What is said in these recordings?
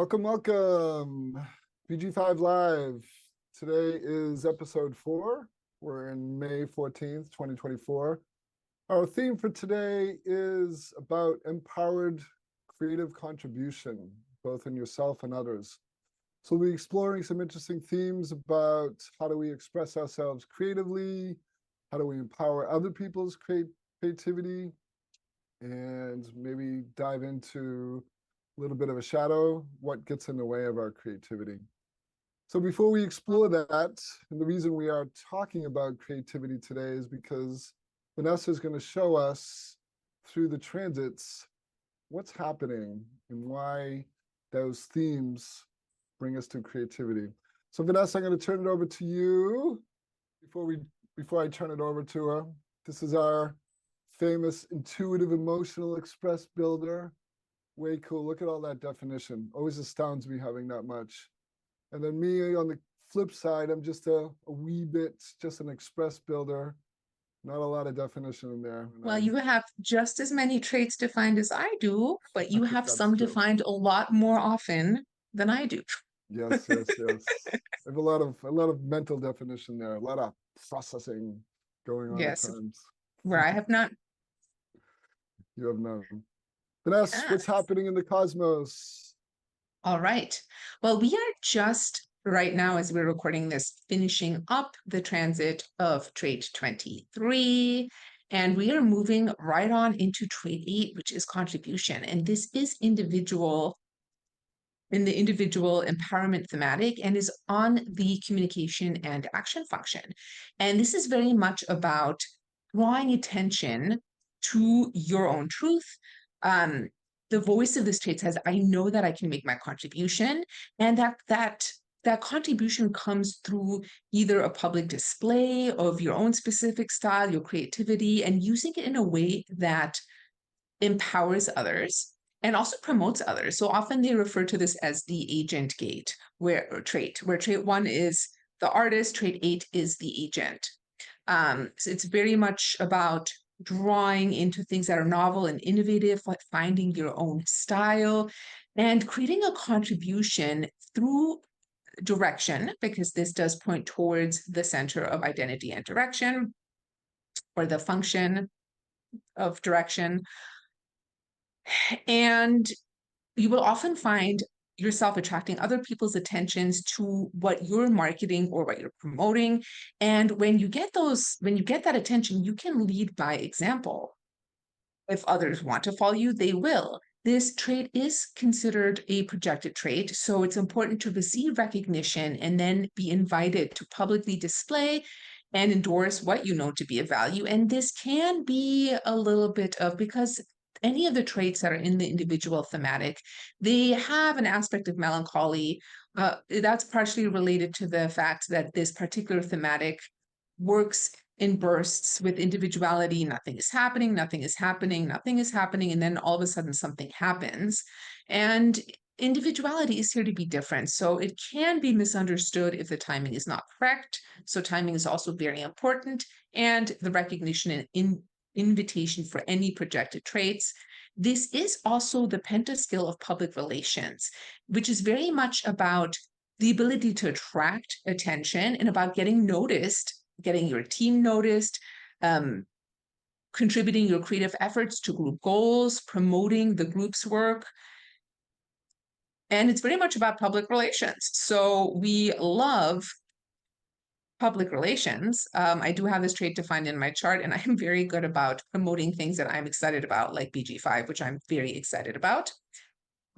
Welcome. BG5 Live. Today is episode 4. We're in May 14th, 2024. Our theme for today is about empowered creative contribution, both in yourself and others. So we'll be exploring some interesting themes about how do we express ourselves creatively, how do we empower other people's creativity, and maybe dive into a little bit of a shadow, what gets in the way of our creativity. So before we explore that, and the reason we are talking about creativity today is because Vanessa is going to show us through the transits what's happening and why those themes bring us to creativity. So Vanessa, I'm going to turn it over to you. Before I turn it over to her, this is our famous intuitive emotional express builder. Way cool. Look at all that definition. Always astounds me having that much. And then me on the flip side, I'm just a wee bit, just an express builder. Not a lot of definition in there. Well, you have just as many traits defined as I do, but you have That's some true. defined a lot more often than I do. Yes. I have a lot of mental definition there, a lot of processing going on at Yes, times. where I have not. You have none. Vanessa, Yeah. what's happening in the cosmos? All right. Well, we are just right now, as we're recording this, finishing up the transit of trait 23. And we are moving right on into trait 8, which is contribution. And this is individual in the individual empowerment thematic and is on the communication and action function. And this is very much about drawing attention to your own truth. The voice of this trait says, I know that I can make my contribution, and that contribution comes through either a public display of your own specific style, your creativity, and using it in a way that empowers others and also promotes others. So often they refer to this as the agent gate, where trait 1 is the artist, trait 8 is the agent. So it's very much about drawing into things that are novel and innovative, like finding your own style and creating a contribution through direction, because this does point towards the center of identity and direction, or the function of direction. And you will often find yourself attracting other people's attentions to what you're marketing or what you're promoting. And when you get that attention, you can lead by example. If others want to follow you, they will. This trait is considered a projected trait, so it's important to receive recognition and then be invited to publicly display and endorse what you know to be of value. And this can be a little bit of, because any of the traits that are in the individual thematic, they have an aspect of melancholy. That's partially related to the fact that this particular thematic works in bursts with individuality. Nothing is happening, nothing is happening, nothing is happening, and then all of a sudden something happens. And individuality is here to be different. So it can be misunderstood if the timing is not correct. So timing is also very important, and the recognition and invitation for any projected traits. This is also the pentaskill of public relations, which is very much about the ability to attract attention and about getting noticed, getting your team noticed, contributing your creative efforts to group goals, promoting the group's work. And it's very much about public relations. So we love public relations. I do have this trait defined in my chart, and I'm very good about promoting things that I'm excited about, like BG5, which I'm very excited about.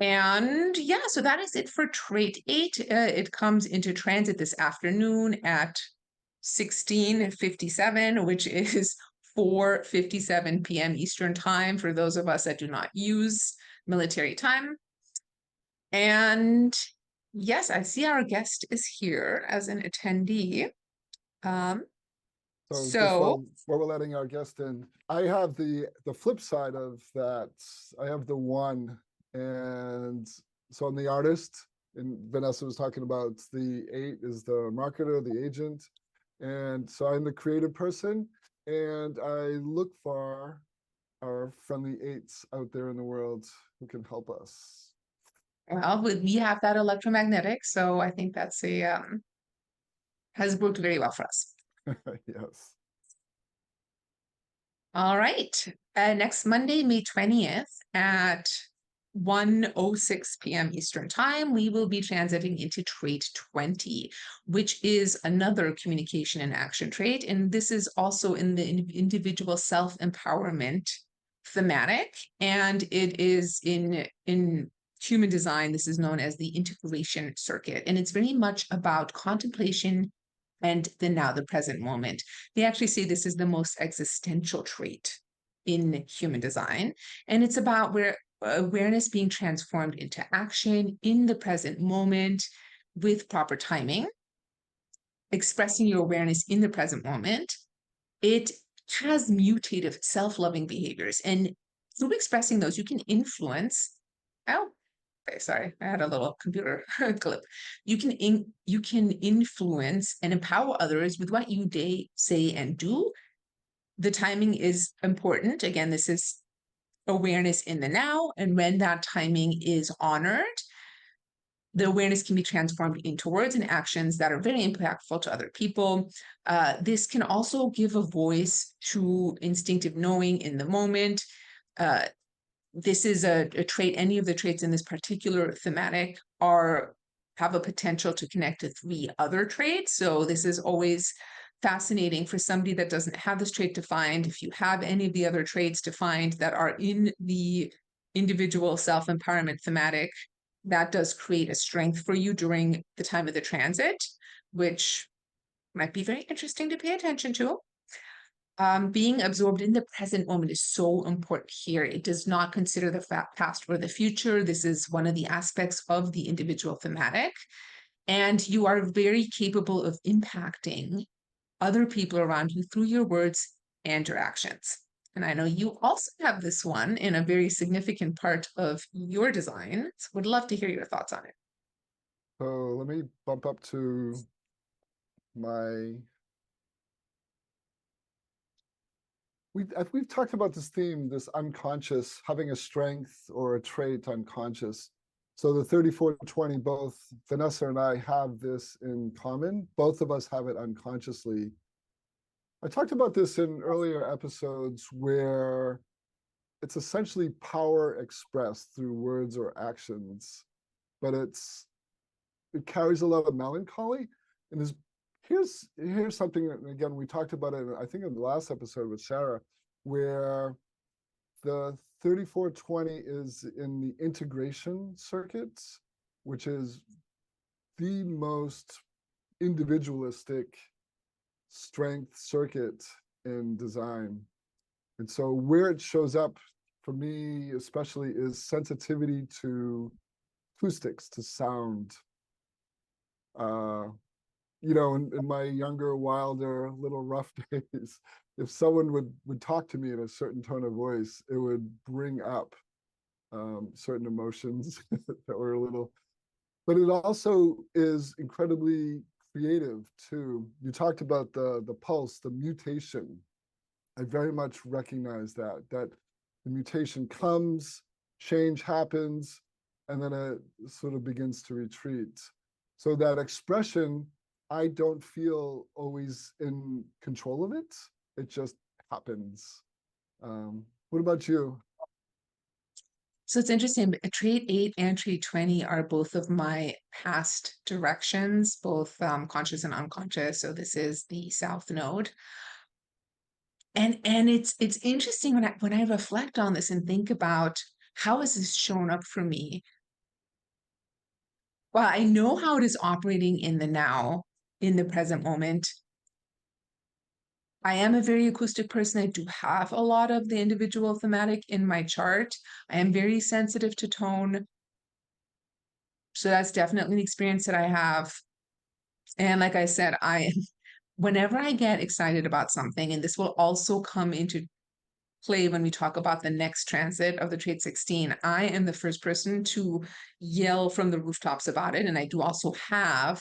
And yeah, so that is it for trait 8. It comes into transit this afternoon at 16:57, which is 4:57 p.m. Eastern time for those of us that do not use military time. And yes, I see our guest is here as an attendee. So just So while we're letting our guest in, I have the flip side of that. I have the 1, and so I'm the artist, and Vanessa was talking about the 8 is the marketer, the agent, and so I'm the creative person, and I look for our friendly 8s out there in the world who can help us. Well, we have that electromagnetic, so I think that's a has worked very well for us. Yes. All right. Next Monday, May 20th at 1:06 p.m. Eastern Time, we will be transiting into trait 20, which is another communication and action trait. And this is also in the individual self-empowerment thematic. And it is in human design, this is known as the integration circuit. And it's very much about contemplation and the now, the present moment. They actually say this is the most existential trait in human design. And it's about where awareness being transformed into action in the present moment with proper timing, expressing your awareness in the present moment. It has mutative self-loving behaviors. And through expressing those, you can influence. Oh, okay, sorry, I had a little computer clip. You can influence and empower others with what you say and do. The timing is important. Again, this is awareness in the now, and when that timing is honored, the awareness can be transformed into words and actions that are very impactful to other people. This can also give a voice to instinctive knowing in the moment. This is a trait. Any of the traits in this particular thematic have a potential to connect to 3 other traits. So this is always fascinating for somebody that doesn't have this trait defined. If you have any of the other traits defined that are in the individual self-empowerment thematic, that does create a strength for you during the time of the transit, which might be very interesting to pay attention to. Being absorbed in the present moment is so important here. It does not consider the past or the future. This is one of the aspects of the individual thematic. And you are very capable of impacting other people around you through your words and your actions. And I know you also have this one in a very significant part of your design. So would love to hear your thoughts on it. So let me bump up to my. We've talked about this theme, this unconscious, having a strength or a trait unconscious. So the 3420, both Vanessa and I have this in common. Both of us have it unconsciously. I talked about this in earlier episodes where it's essentially power expressed through words or actions, but it carries a lot of melancholy. And here's something that, again, we talked about it, I think in the last episode with Sarah, where the 3420 is in the integration circuits, which is the most individualistic strength circuit in design. And so where it shows up for me especially is sensitivity to acoustics, to sound. In my younger, wilder, little rough days, if someone would talk to me in a certain tone of voice, it would bring up certain emotions that were a little, but it also is incredibly creative too. You talked about the pulse, the mutation. I very much recognize that the mutation comes, change happens, and then it sort of begins to retreat. So that expression, I don't feel always in control of it. It just happens. What about you? So it's interesting, but trait 8 and trait 20 are both of my past directions, both conscious and unconscious. So this is the South Node. And it's interesting when I reflect on this and think about how has this shown up for me. Well, I know how it is operating in the now, in the present moment. I am a very acoustic person. I do have a lot of the individual thematic in my chart. I am very sensitive to tone. So that's definitely an experience that I have. And like I said, whenever I get excited about something, and this will also come into play when we talk about the next transit of the trait 16, I am the first person to yell from the rooftops about it. And I do also have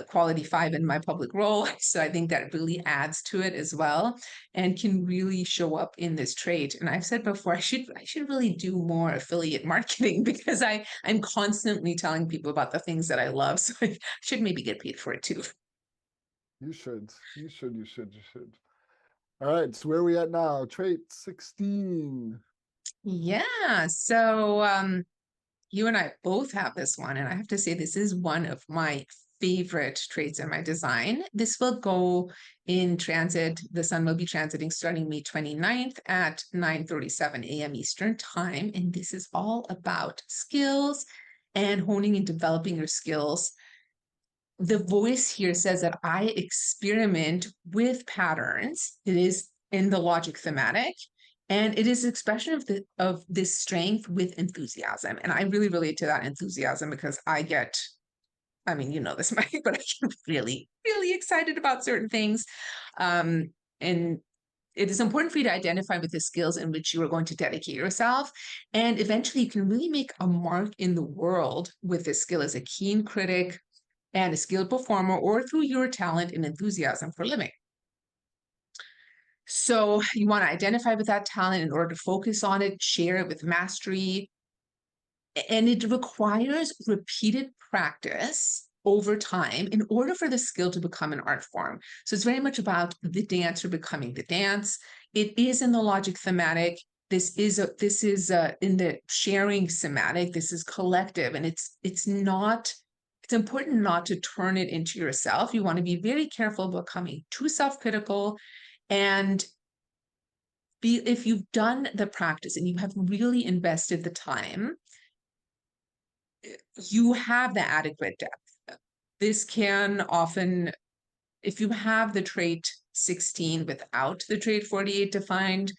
quality 5 in my public role. So I think that really adds to it as well and can really show up in this trait. And I've said before, I should really do more affiliate marketing because I'm constantly telling people about the things that I love. So I should maybe get paid for it too. You should. All right, so where are we at now? Trait 16. Yeah. So you and I both have this one, and I have to say this is one of my favorite traits in my design. This will go in transit. The sun will be transiting starting May 29th at 9:37 a.m. Eastern time. And this is all about skills and honing and developing your skills. The voice here says that I experiment with patterns. It is in the logic thematic, and it is expression of this strength with enthusiasm. And I really relate to that enthusiasm because I mean, you know this, Mike, but I get really, really excited about certain things. And it is important for you to identify with the skills in which you are going to dedicate yourself. And eventually you can really make a mark in the world with this skill as a keen critic and a skilled performer, or through your talent and enthusiasm for living. So you want to identify with that talent in order to focus on it, share it with mastery. And it requires repeated practice over time in order for the skill to become an art form. So it's very much about the dancer becoming the dance. It is in the logic thematic. This is in the sharing somatic. This is collective, and it's not. It's important not to turn it into yourself. You want to be very careful about becoming too self-critical, and if you've done the practice and you have really invested the time, you have the adequate depth. This can often, if you have the trait 16 without the trait 48 defined,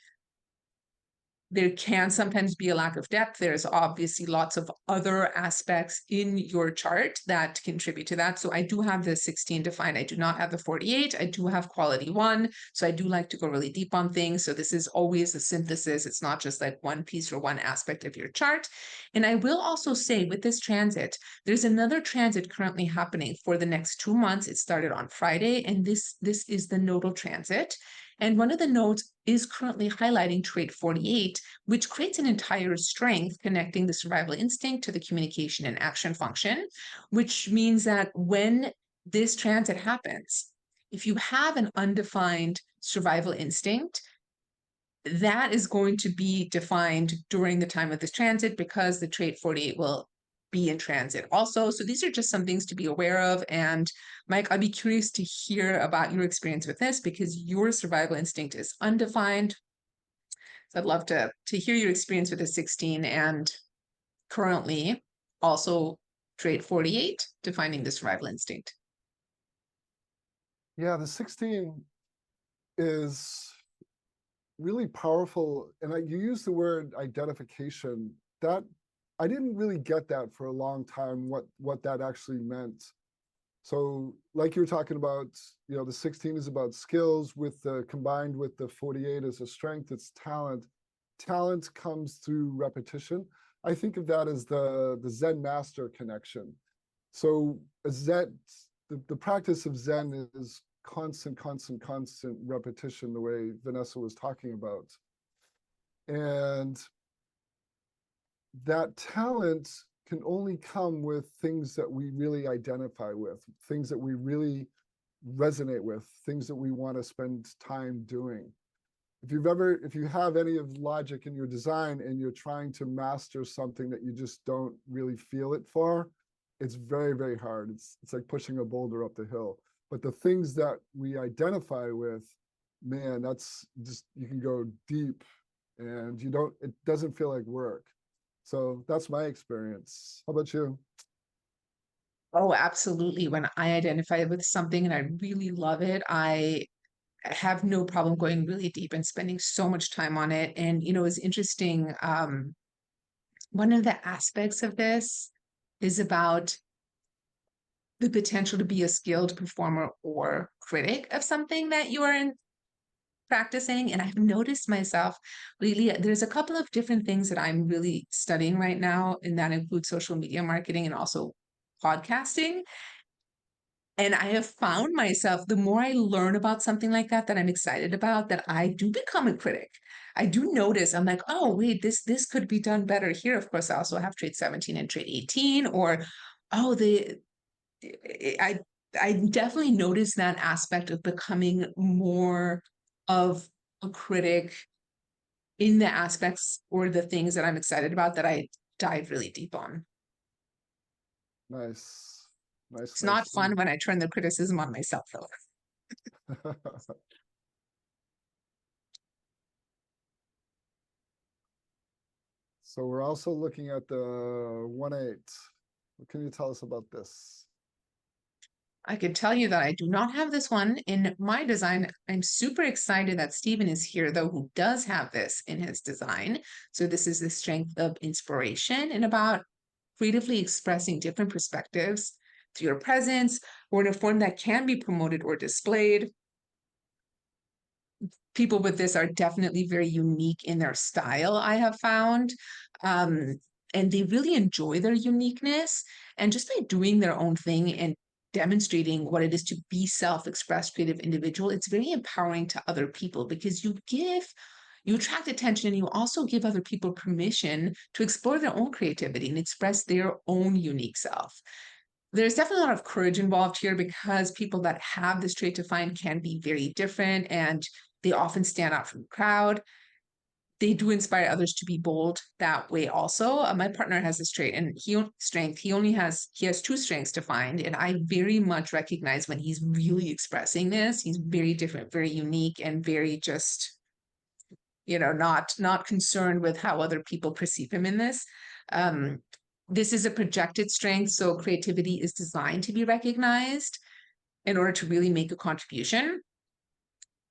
there can sometimes be a lack of depth. There's obviously lots of other aspects in your chart that contribute to that. So I do have the 16 defined. I do not have the 48. I do have quality 1. So I do like to go really deep on things. So this is always a synthesis. It's not just like one piece or one aspect of your chart. And I will also say with this transit, there's another transit currently happening for the next 2 months. It started on Friday, and this is the nodal transit. And one of the nodes is currently highlighting trait 48, which creates an entire strength connecting the survival instinct to the communication and action function, which means that when this transit happens, if you have an undefined survival instinct, that is going to be defined during the time of this transit because the trait 48 will be in transit also. So these are just some things to be aware of. And Mike, I'd be curious to hear about your experience with this because your survival instinct is undefined. So I'd love to hear your experience with the 16 and currently also trait 48, defining the survival instinct. Yeah, the 16 is really powerful. And you use the word identification. That I didn't really get that for a long time, what that actually meant. So like you were talking about, the 16 is about skills with the combined with the 48 as a strength, it's talent. Talent comes through repetition. I think of that as the Zen master connection. So a Zen, the practice of Zen is constant repetition, the way Vanessa was talking about. And that talent can only come with things that we really identify with, things that we really resonate with, things that we want to spend time doing. If you have any of logic in your design and you're trying to master something that you just don't really feel it for, it's very, very hard. It's like pushing a boulder up the hill. But the things that we identify with, man, that's just, you can go deep and it doesn't feel like work. So that's my experience. How about you? Oh, absolutely. When I identify with something and I really love it, I have no problem going really deep and spending so much time on it. And, it's interesting. One of the aspects of this is about the potential to be a skilled performer or critic of something that you are practicing. And I've noticed myself really, there's a couple of different things that I'm really studying right now, and that includes social media marketing and also podcasting. And I have found myself, the more I learn about something like that, that I'm excited about, that I do become a critic. I do notice, I'm like, oh, wait, this could be done better here. Of course, I also have trait 17 and trait 18, or, oh, I definitely notice that aspect of becoming more of a critic in the aspects or the things that I'm excited about that I dive really deep on. Nice, nice, It's not nice. fun when I turn the criticism on myself, though. So we're also looking at the 1/8. What can you tell us about this? I could tell you that I do not have this one in my design. I'm super excited that Stephen is here, though, who does have this in his design. So this is the strength of inspiration and about creatively expressing different perspectives through your presence or in a form that can be promoted or displayed. People with this are definitely very unique in their style, I have found. And they really enjoy their uniqueness. And just by doing their own thing and demonstrating what it is to be self-expressed creative individual, it's very empowering to other people because you attract attention and you also give other people permission to explore their own creativity and express their own unique self. There's definitely a lot of courage involved here because people that have this trait defined can be very different and they often stand out from the crowd. They do inspire others to be bold that way also. My partner has this trait and he has two strengths defined, and I very much recognize when he's really expressing this. He's very different, very unique, and very just, not concerned with how other people perceive him in this. This is a projected strength, so creativity is designed to be recognized in order to really make a contribution.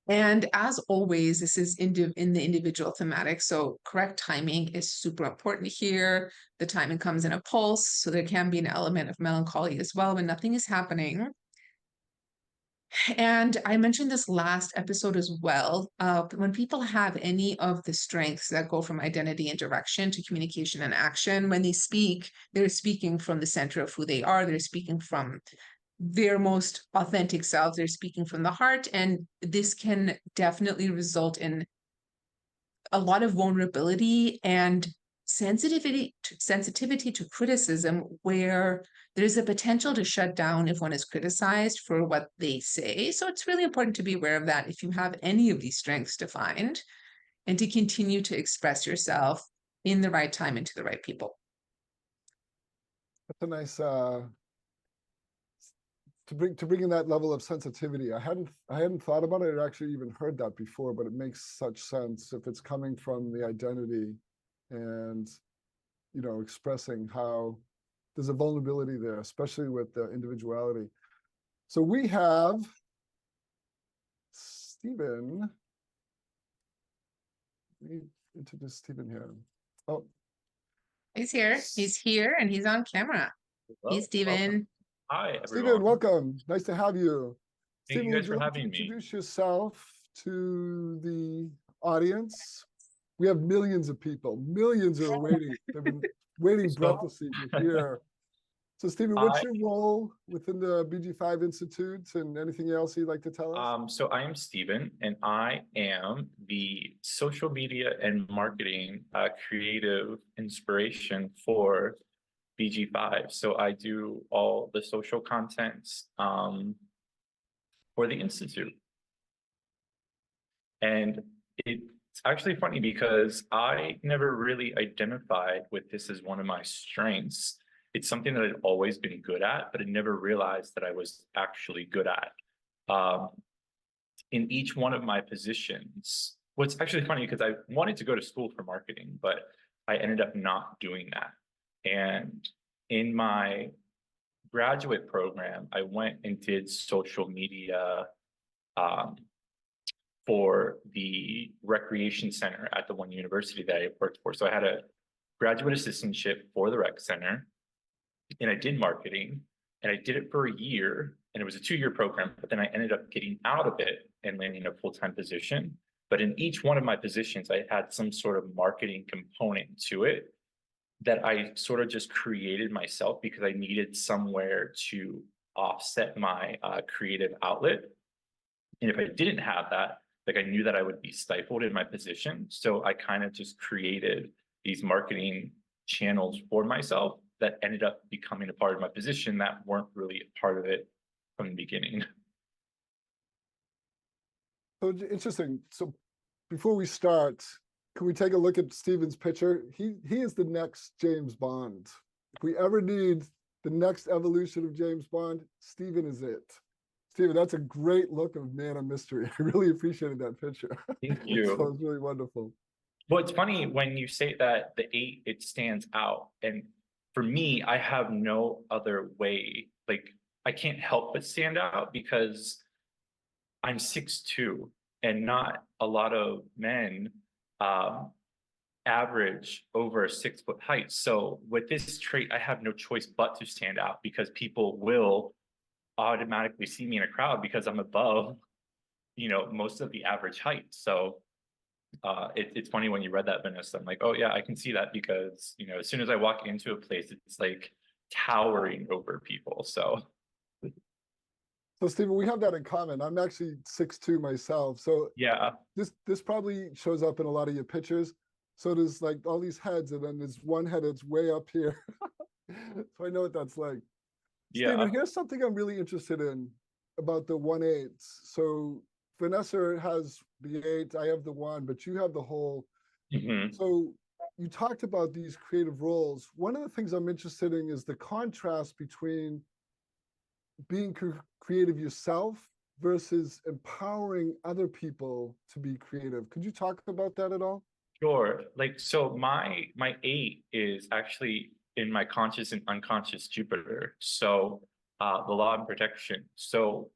And as always, this is in the individual thematic. So correct timing is super important here. The timing comes in a pulse. So there can be an element of melancholy as well when nothing is happening. And I mentioned this last episode as well. When people have any of the strengths that go from identity and direction to communication and action, when they speak, they're speaking from the center of who they are. They're speaking from their most authentic self. They're speaking from the heart. And this can definitely result in a lot of vulnerability and sensitivity to criticism, where there's a potential to shut down if one is criticized for what they say. So it's really important to be aware of that if you have any of these strengths defined, and to continue to express yourself in the right time and to the right people. That's a nice to bring in that level of sensitivity. I hadn't thought about it or actually even heard that before, but it makes such sense if it's coming from the identity and expressing how there's a vulnerability there, especially with the individuality. So we have Stephen. Let me introduce Stephen here. Oh, He's here and he's on camera. Hello, Hey, Stephen. welcome. Hi, everyone. Stephen, welcome. Nice to have you. Thank Stephen, you guys would you for like to having me. introduce yourself to the audience? We have millions of people. Millions are waiting. They've been waiting breathlessly to hear. So, Stephen, what's your role within the BG5 Institute, and anything else you'd like to tell us? So I am Stephen, and I am the social media and marketing creative inspiration for BG5. So I do all the social contents for the Institute. And it's actually funny because I never really identified with this as one of my strengths. It's something that I'd always been good at, but I never realized that I was actually good at. In each one of my positions, what's actually funny because I wanted to go to school for marketing, but I ended up not doing that. And in my graduate program, I went and did social media for the recreation center at the one university that I worked for. So I had a graduate assistantship for the rec center, and I did marketing, and I did it for a year, and it was a 2-year program, but then I ended up getting out of it and landing a full-time position. But in each one of my positions, I had some sort of marketing component to it that I sort of just created myself because I needed somewhere to offset my creative outlet. And if I didn't have that, like I knew that I would be stifled in my position. So I kind of just created these marketing channels for myself that ended up becoming a part of my position that weren't really a part of it from the beginning. So interesting. So before we start, can we take a look at Steven's picture? He is the next James Bond. If we ever need the next evolution of James Bond, Steven is it. Steven, that's a great look of Man of Mystery. I really appreciated that picture. Thank you. So it's really wonderful. Well, it's funny when you say that the 8, it stands out. And for me, I have no other way. Like, I can't help but stand out because I'm 6'2", and not a lot of men average over a 6-foot height. So with this trait, I have no choice but to stand out because people will automatically see me in a crowd because I'm above, most of the average height. So it's funny when you read that, Vanessa. I'm like, oh yeah, I can see that because, as soon as I walk into a place, it's like towering over people. So Steven, we have that in common. I'm actually 6'2" myself. So yeah, this probably shows up in a lot of your pictures. So there's like all these heads, and then there's one head that's way up here. So I know what that's like. yeah. Steven, here's something I'm really interested in about the 1/8. So Vanessa has the 8, I have the 1, but you have the whole. Mhm. So you talked about these creative roles. One of the things I'm interested in is the contrast between being creative yourself versus empowering other people to be creative. Could you talk about that at all? Sure. Like, so my 8 is actually in my conscious and unconscious Jupiter. So the law of protection. So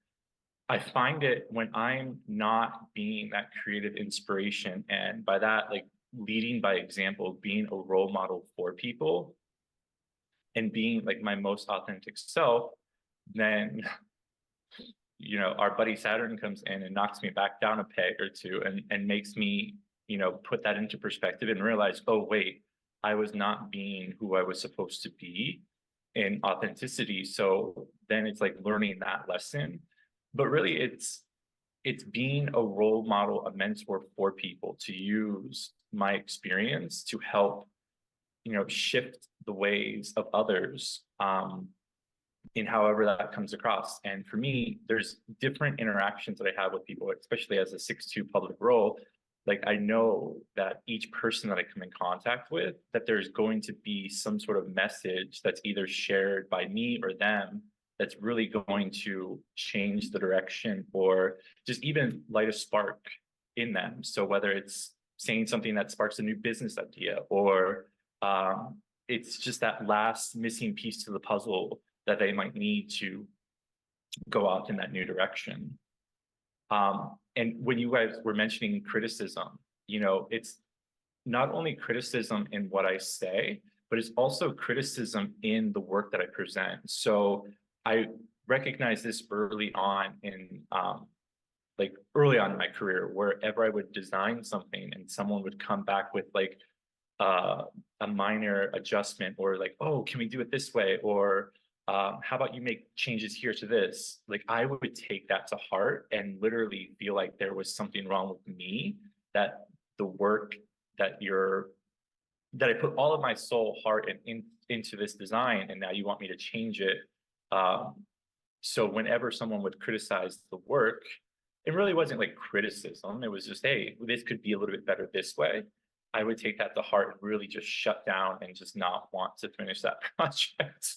I find it when I'm not being that creative inspiration, and by that, like leading by example, being a role model for people and being like my most authentic self, then our buddy Saturn comes in and knocks me back down a peg or two and makes me, put that into perspective and realize, oh, wait, I was not being who I was supposed to be in authenticity. So then it's like learning that lesson. But really it's being a role model, a mentor for people, to use my experience to help, shift the ways of others. In however that comes across. And for me, there's different interactions that I have with people, especially as a 6'2" public role. Like I know that each person that I come in contact with, that there's going to be some sort of message that's either shared by me or them that's really going to change the direction or just even light a spark in them. So whether it's saying something that sparks a new business idea or it's just that last missing piece to the puzzle that they might need to go out in that new direction. And when you guys were mentioning criticism, it's not only criticism in what I say, but it's also criticism in the work that I present. So I recognized this early on in early on in my career, wherever I would design something and someone would come back with like a minor adjustment or like, oh, can we do it this way? Or how about you make changes here to this? Like I would take that to heart and literally feel like there was something wrong with me, that the work that I put all of my soul, heart, and into this design, and now you want me to change it. So whenever someone would criticize the work, it really wasn't like criticism. It was just, hey, this could be a little bit better this way. I would take that to heart and really just shut down and just not want to finish that project.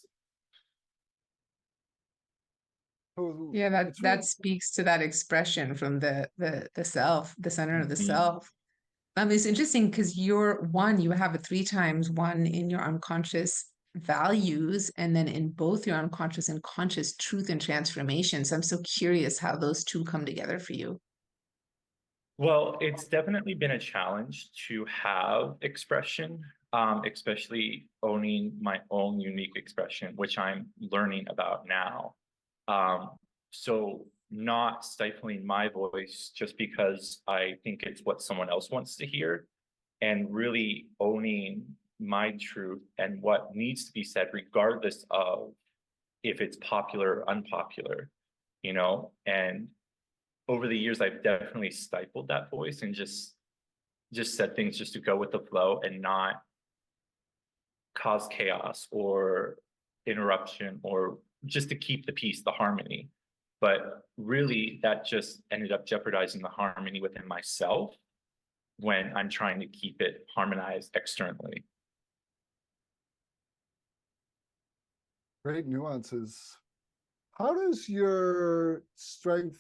Yeah, that speaks to that expression from the self, the center of the self. It's interesting because you have a 3 times 1 in your unconscious values, and then in both your unconscious and conscious truth and transformation. So I'm so curious how those two come together for you. Well, it's definitely been a challenge to have expression, especially owning my own unique expression, which I'm learning about now. So not stifling my voice just because I think it's what someone else wants to hear, and really owning my truth and what needs to be said, regardless of if it's popular or unpopular, you know? And over the years, I've definitely stifled that voice and just said things just to go with the flow and not cause chaos or interruption, or just to keep the peace, the harmony. But really, that just ended up jeopardizing the harmony within myself when I'm trying to keep it harmonized externally. Great nuances. How does your strength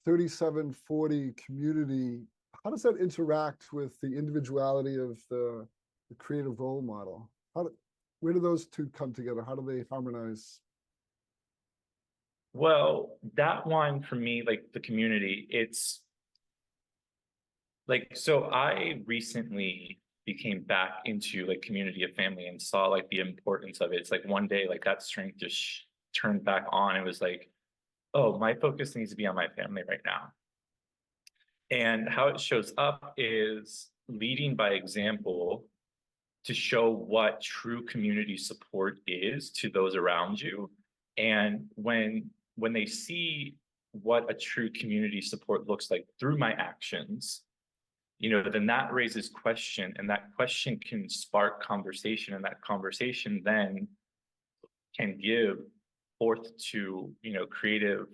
3740 community, how does that interact with the individuality of the creative role model? Where do those two come together? How do they harmonize? Well, that one for me, like the community, it's like, so I recently became back into like community of family and saw like the importance of it. It's like one day, like that strength just turned back on. It was like, oh, my focus needs to be on my family right now. And how it shows up is leading by example to show what true community support is to those around you. And when they see what a true community support looks like through my actions, you know, then that raises question, and that question can spark conversation, and that conversation then can give forth to, you know, creative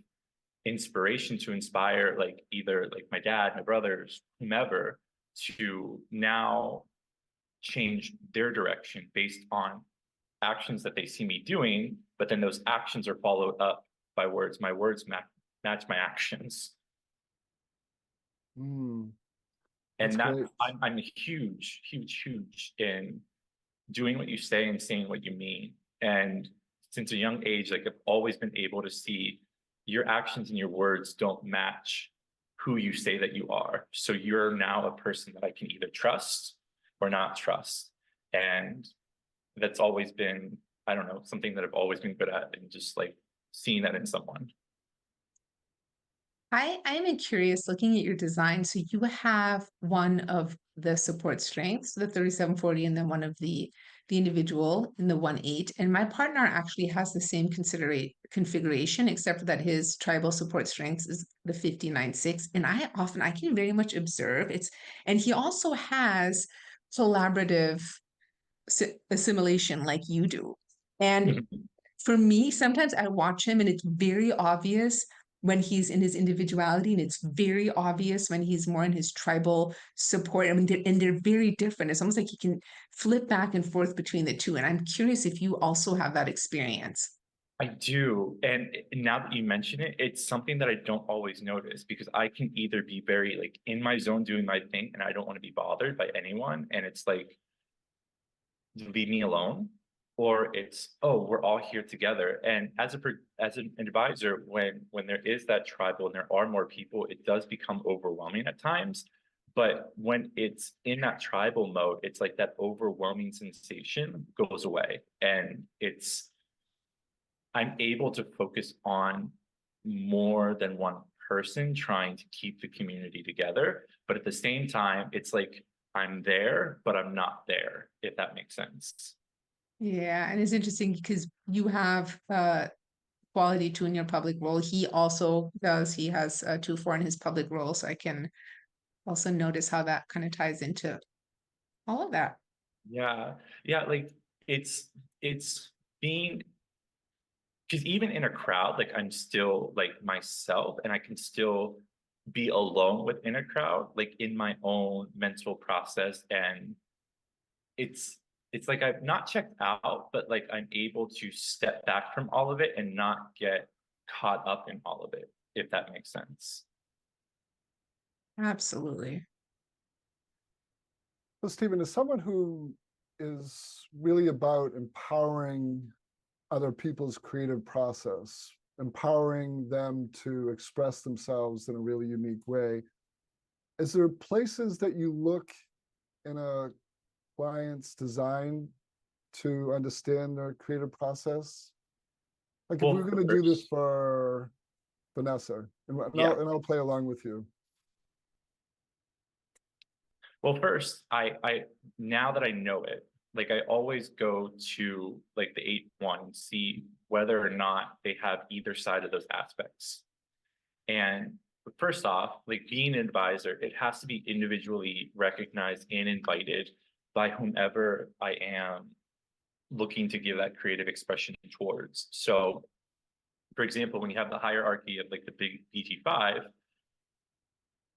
inspiration to inspire like either like my dad, my brothers, whomever, to now change their direction based on actions that they see me doing, but then those actions are followed up by words. My words match my actions. That's And that great. I'm huge in doing what you say and saying what you mean. And since a young age, like I've always been able to see your actions and your words don't match who you say that you are. So you're now a person that I can either trust or not trust. And that's always been, I don't know, something that I've always been good at, and just like seeing that in someone. I am curious looking at your design. So you have one of the support strengths, the 3740, and then one of the individual in the 18. And my partner actually has the same configuration, except for that his tribal support strengths is the 59.6. And I can very much observe and he also has collaborative assimilation like you do. And for me, sometimes I watch him and it's very obvious when he's in his individuality, and it's very obvious when he's more in his tribal support. I mean, they're very different. It's almost like he can flip back and forth between the two. And I'm curious if you also have that experience. I do. And now that you mention it, it's something that I don't always notice, because I can either be very like in my zone doing my thing and I don't want to be bothered by anyone. And it's like, leave me alone. Or it's, oh, we're all here together. And as an advisor, when there is that tribal and there are more people, it does become overwhelming at times. But when it's in that tribal mode, it's like that overwhelming sensation goes away, and I'm able to focus on more than one person trying to keep the community together. But at the same time, it's like I'm there, but I'm not there, if that makes sense. Yeah, and it's interesting because you have quality 2 in your public role. He also does. He has 2-4 in his public role, so I can also notice how that kind of ties into all of that. Yeah, yeah, like it's being, because even in a crowd, like I'm still like myself, and I can still be alone within a crowd, like in my own mental process. And it's like I've not checked out, but like I'm able to step back from all of it and not get caught up in all of it, if that makes sense. Absolutely. So Stephen, as someone who is really about empowering other people's creative process, empowering them to express themselves in a really unique way, is there places that you look in a client's design to understand their creative process? Like if Well, we're going to do this for Vanessa, and yeah. I'll play along with you. Well, first, I now that I know it, like I always go to like the 8-1 and see whether or not they have either side of those aspects. And first off, like being an advisor, it has to be individually recognized and invited by whomever I am looking to give that creative expression towards. So, for example, when you have the hierarchy of like the big BG5,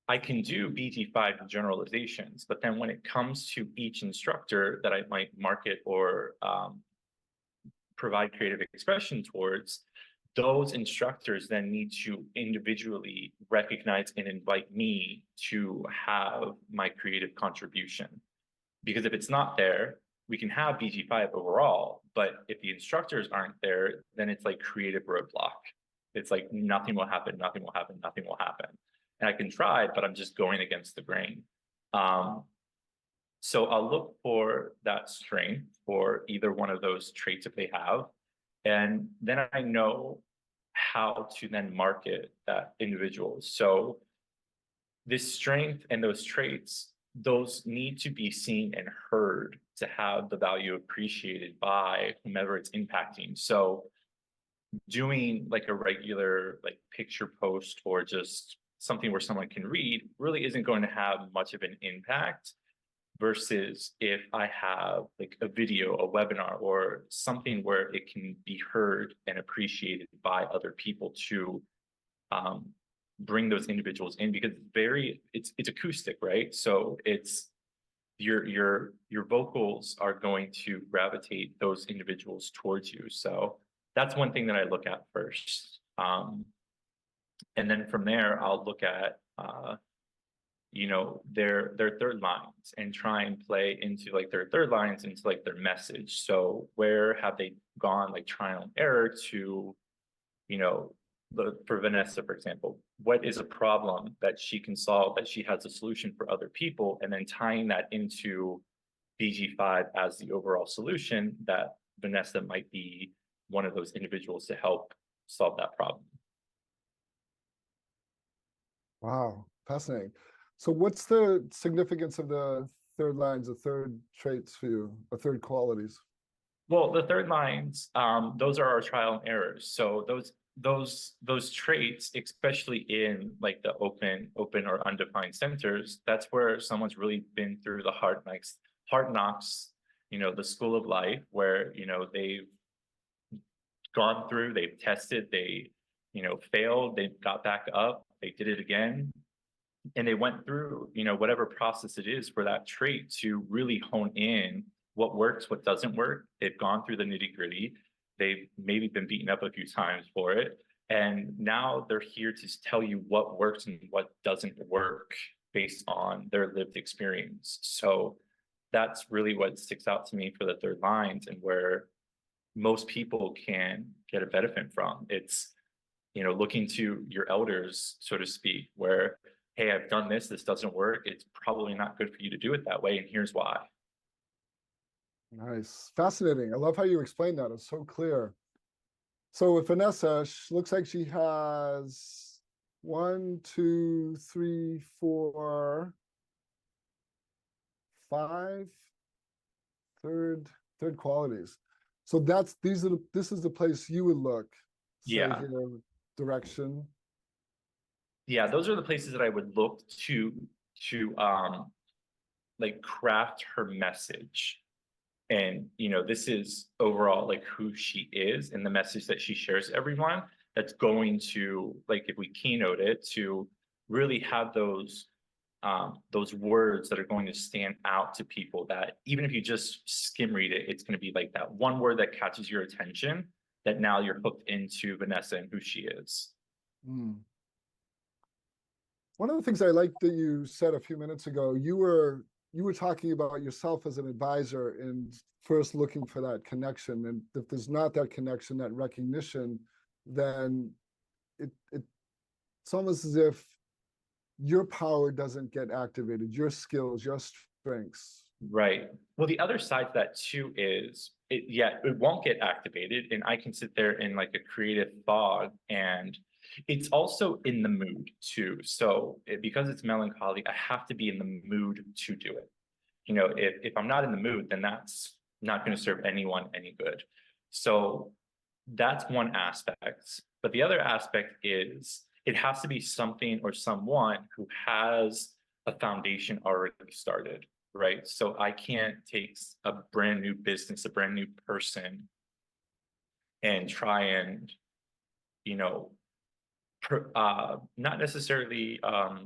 I can do BG5 generalizations, but then when it comes to each instructor that I might market or provide creative expression towards, those instructors then need to individually recognize and invite me to have my creative contribution. Because if it's not there, we can have BG5 overall, but if the instructors aren't there, then it's like creative roadblock. It's like nothing will happen, nothing will happen, nothing will happen. And I can try, but I'm just going against the grain. So I'll look for that strength for either one of those traits if they have. And then I know how to then market that individual. So this strength and those traits, those need to be seen and heard to have the value appreciated by whomever it's impacting. So doing like a regular like picture post or just something where someone can read really isn't going to have much of an impact versus if I have like a video, a webinar, or something where it can be heard and appreciated by other people to bring those individuals in, because it's acoustic, right? So it's your vocals are going to gravitate those individuals towards you. So that's one thing that I look at first. And then from there, I'll look at their third lines and try and play into like their third lines into like their message. So where have they gone like trial and error to, for Vanessa, for example, what is a problem that she can solve, that she has a solution for other people, and then tying that into BG5 as the overall solution, that Vanessa might be one of those individuals to help solve that problem. Wow, fascinating. So what's the significance of the third lines, the third traits for you, the third qualities? Well, the third lines, those are our trial and errors. So those traits, especially in like the open or undefined centers, that's where someone's really been through the hard knocks, the school of life, where they've gone through, they've tested, they failed, they got back up, they did it again, and they went through whatever process it is for that trait to really hone in what works, what doesn't work. They've gone through the nitty-gritty. They've maybe been beaten up a few times for it, and now they're here to tell you what works and what doesn't work based on their lived experience. So that's really what sticks out to me for the third lines, and where most people can get a benefit from. It's looking to your elders, so to speak, where, hey, I've done this doesn't work. It's probably not good for you to do it that way, and here's why. Nice. Fascinating. I love how you explained that. It's so clear. So with Vanessa, looks like she has 1, 2, 3, 4, 5 third qualities. So this is the place you would look. Yeah. Here, direction. Yeah, those are the places that I would look to like craft her message. And this is overall like who she is and the message that she shares to everyone, that's going to, like, if we keynote it, to really have those words that are going to stand out to people, that even if you just skim read it, it's going to be like that one word that catches your attention, that now you're hooked into Vanessa and who she is. Mm. One of the things I liked that you said a few minutes ago, you were talking about yourself as an advisor and first looking for that connection. And if there's not that connection, that recognition, then it's almost as if your power doesn't get activated, your skills, your strengths. Right. Well, the other side to that too is it won't get activated, and I can sit there in like a creative fog, and it's also in the mood too. So because it's melancholy, I have to be in the mood to do it. If I'm not in the mood, then that's not going to serve anyone any good. So that's one aspect. But the other aspect is it has to be something or someone who has a foundation already started, right? So I can't take a brand new business, a brand new person, and try and, you know, not necessarily over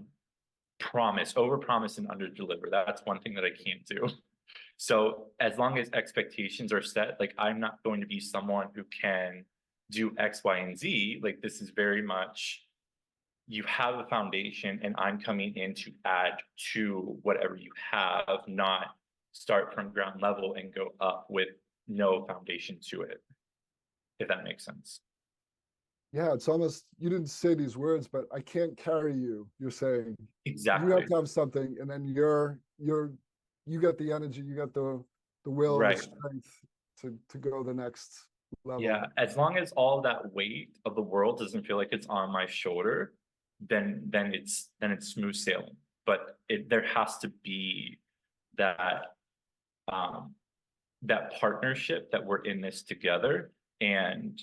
promise and under deliver. That's one thing that I can't do. So as long as expectations are set, like I'm not going to be someone who can do X, Y, and Z. Like this is very much, you have a foundation and I'm coming in to add to whatever you have, not start from ground level and go up with no foundation to it, if that makes sense. Yeah, it's almost, you didn't say these words, but I can't carry you. You're saying Exactly. you have to have something, and then you get the energy, you got the will, Right. the strength to go the next level. Yeah, as long as all that weight of the world doesn't feel like it's on my shoulder, then it's smooth sailing. But there has to be that that partnership, that we're in this together, and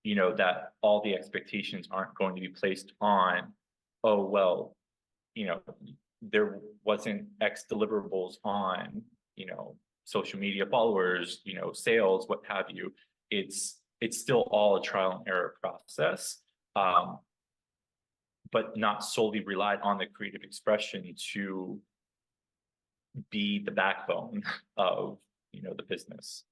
you know that all the expectations aren't going to be placed on, oh well, you know, there wasn't X deliverables on, you know, social media followers, you know, sales, what have you. It's still all a trial and error process, but not solely relied on the creative expression to be the backbone of, you know, the business.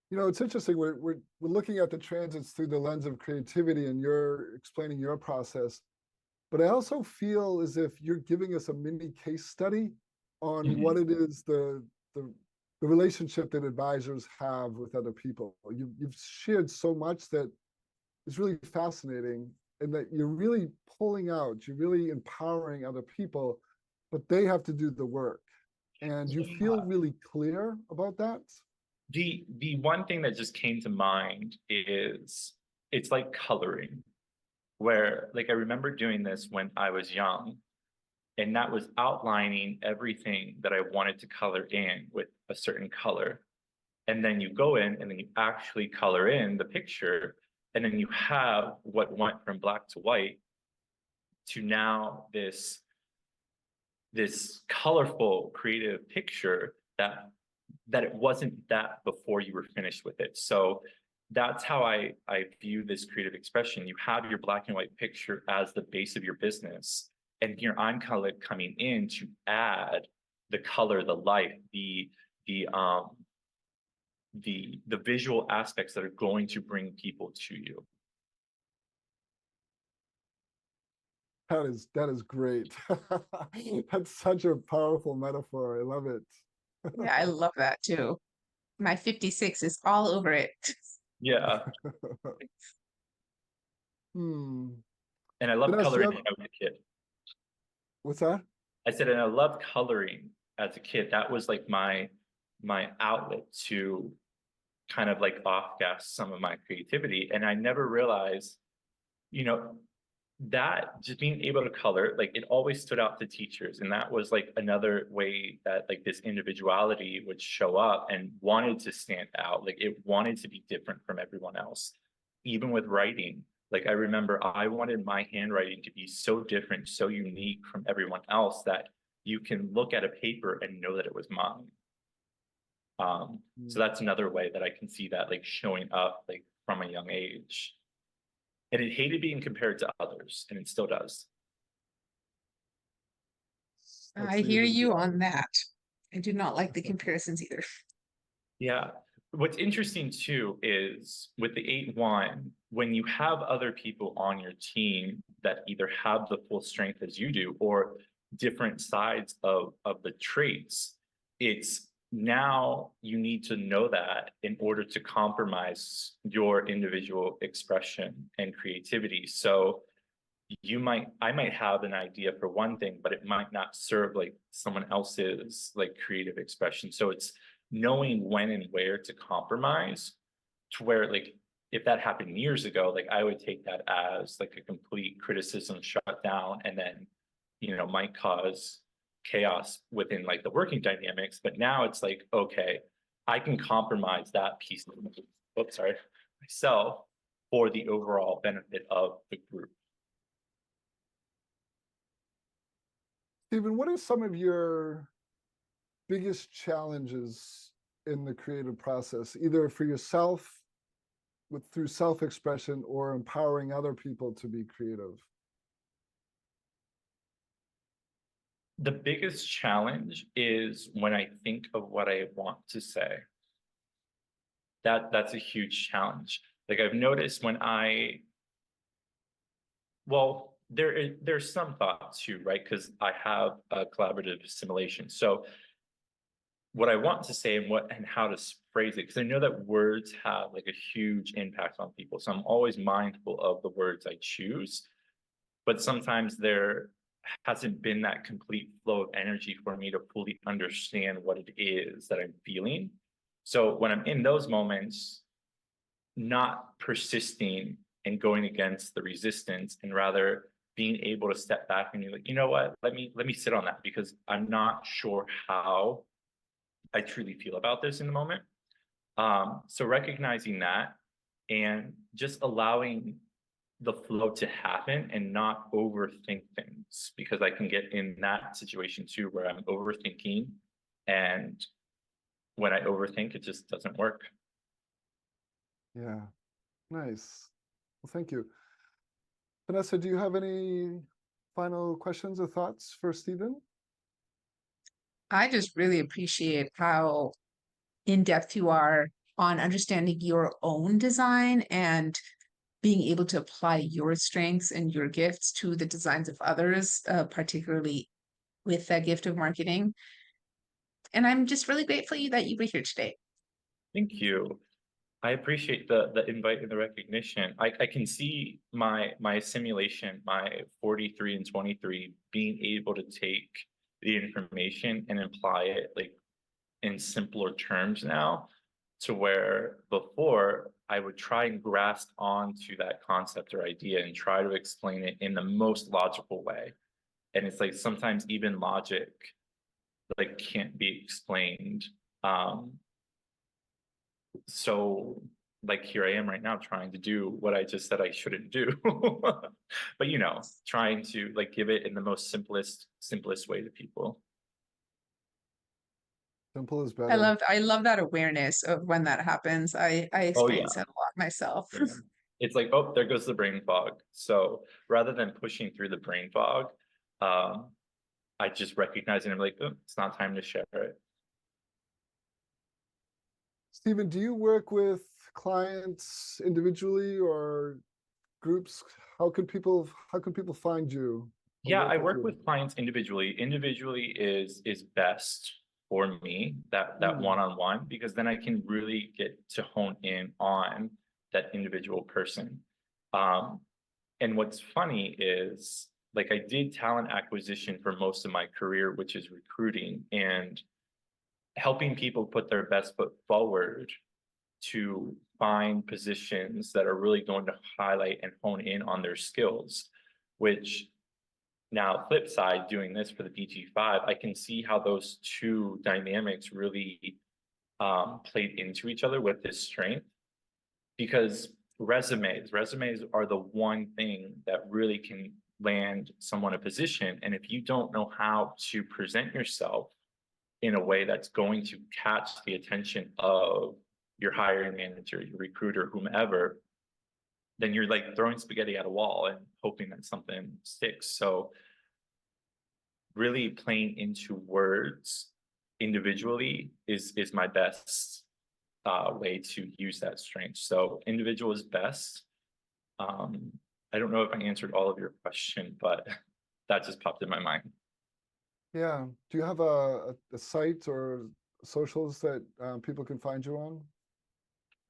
You know, it's interesting. We're looking at the transits through the lens of creativity, and you're explaining your process. But I also feel as if you're giving us a mini case study on what it is the relationship that advisors have with other people. You've shared so much that is really fascinating, and that you're really pulling out, you're really empowering other people, but they have to do the work. And you feel really clear about that? The one thing that just came to mind is it's like coloring, where like I remember doing this when I was young, and that was outlining everything that I wanted to color in with a certain color. And then you go in and then you actually color in the picture, and then you have what went from black to white to now this colorful creative picture that it wasn't that before you were finished with it. So that's how I view this creative expression. You have your black and white picture as the base of your business, and here I'm coming in to add the color, the life, the visual aspects that are going to bring people to you. That is great. That's such a powerful metaphor. I love it. Yeah, I love that too. My 56 is all over it. Yeah. Hmm. And I love Vanessa, coloring when I was a kid. What's that? I said, and I loved coloring as a kid. That was like my outlet to kind of like off-gas some of my creativity. And I never realized, you know, that just being able to color, like it always stood out to teachers. And that was like another way that like this individuality would show up and wanted to stand out. Like it wanted to be different from everyone else. Even with writing, like I remember I wanted my handwriting to be so different, so unique from everyone else that you can look at a paper and know that it was mine. So that's another way that I can see that like showing up like from a young age. And it hated being compared to others, and it still does. I hear you on that. I do not like the comparisons either. Yeah. What's interesting too is with the 8-1, when you have other people on your team that either have the full strength as you do or different sides of the traits, it's now you need to know that in order to compromise your individual expression and creativity. So I might have an idea for one thing, but it might not serve like someone else's like creative expression. So it's knowing when and where to compromise, to where like if that happened years ago, like I would take that as like a complete criticism shut down, and then, you know, might cause chaos within like the working dynamics. But now it's like, okay, I can compromise that piece oops, sorry, myself for the overall benefit of the group. Stephen, what are some of your biggest challenges in the creative process, either for yourself through self-expression or empowering other people to be creative? The biggest challenge is when I think of what I want to say. That's a huge challenge. Like I've noticed when there's some thoughts too, right? Because I have a collaborative assimilation. So what I want to say and how to phrase it, because I know that words have like a huge impact on people. So I'm always mindful of the words I choose, but sometimes there hasn't been that complete flow of energy for me to fully understand what it is that I'm feeling. So when I'm in those moments, not persisting and going against the resistance, and rather being able to step back and be like, you know what, let me sit on that, because I'm not sure how I truly feel about this in the moment. So recognizing that and just allowing the flow to happen and not overthink things, because I can get in that situation too where I'm overthinking, and when I overthink, it just doesn't work. Yeah, nice. Well, thank you. Vanessa, do you have any final questions or thoughts for Stephen? I just really appreciate how in-depth you are on understanding your own design and being able to apply your strengths and your gifts to the designs of others, particularly with that gift of marketing. And I'm just really grateful that you were here today. Thank you. I appreciate the invite and the recognition. I can see my simulation, my 43 and 23, being able to take the information and apply it like in simpler terms now, to where before I would try and grasp onto that concept or idea and try to explain it in the most logical way. And it's like sometimes even logic like can't be explained. So like here I am right now trying to do what I just said I shouldn't do. But you know, trying to like give it in the most simplest way to people. Simple is better. I love that awareness of when that happens. I Oh yeah. experience that a lot myself. Yeah. It's like, oh, there goes the brain fog. So rather than pushing through the brain fog, I just recognize it and I'm like, oh, it's not time to share it. Stephen, do you work with clients individually or groups? How can people find you? Yeah, I work with clients individually. Individually is best for me, that one-on-one, because then I can really get to hone in on that individual person. And what's funny is like I did talent acquisition for most of my career, which is recruiting and helping people put their best foot forward to find positions that are really going to highlight and hone in on their skills, which now flip side, doing this for the BG5, I can see how those two dynamics really played into each other with this strength, because resumes are the one thing that really can land someone a position. And if you don't know how to present yourself in a way that's going to catch the attention of your hiring manager, your recruiter, whomever, then you're like throwing spaghetti at a wall and hoping that something sticks. So really playing into words individually is my best way to use that strength. So individual is best. I don't know if I answered all of your question, but that just popped in my mind. Yeah. Do you have a site or socials that people can find you on?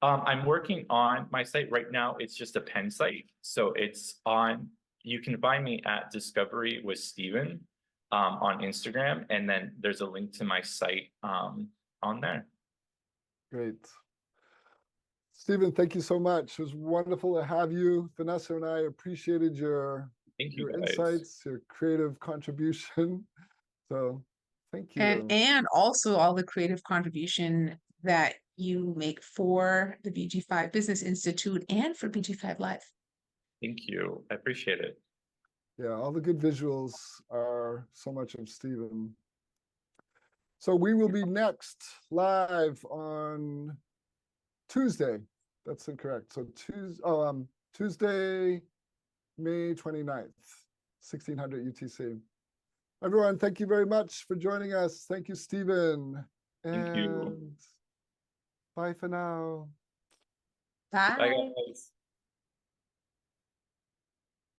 I'm working on my site right now. It's just a pen site. So it's on, you can find me at Discovery with Stephen on Instagram. And then there's a link to my site on there. Great. Stephen, thank you so much. It was wonderful to have you. Vanessa and I appreciated your insights, your creative contribution. So thank you. And also all the creative contribution that you make for the BG5 Business Institute and for BG5 Live. Thank you. I appreciate it. Yeah, all the good visuals are so much of Stephen. So we will be next live on Tuesday. That's incorrect. So Tuesday, May 29th, 1600 UTC. Everyone, thank you very much for joining us. Thank you, Stephen. Thank you. And bye for now. Bye. Bye, guys.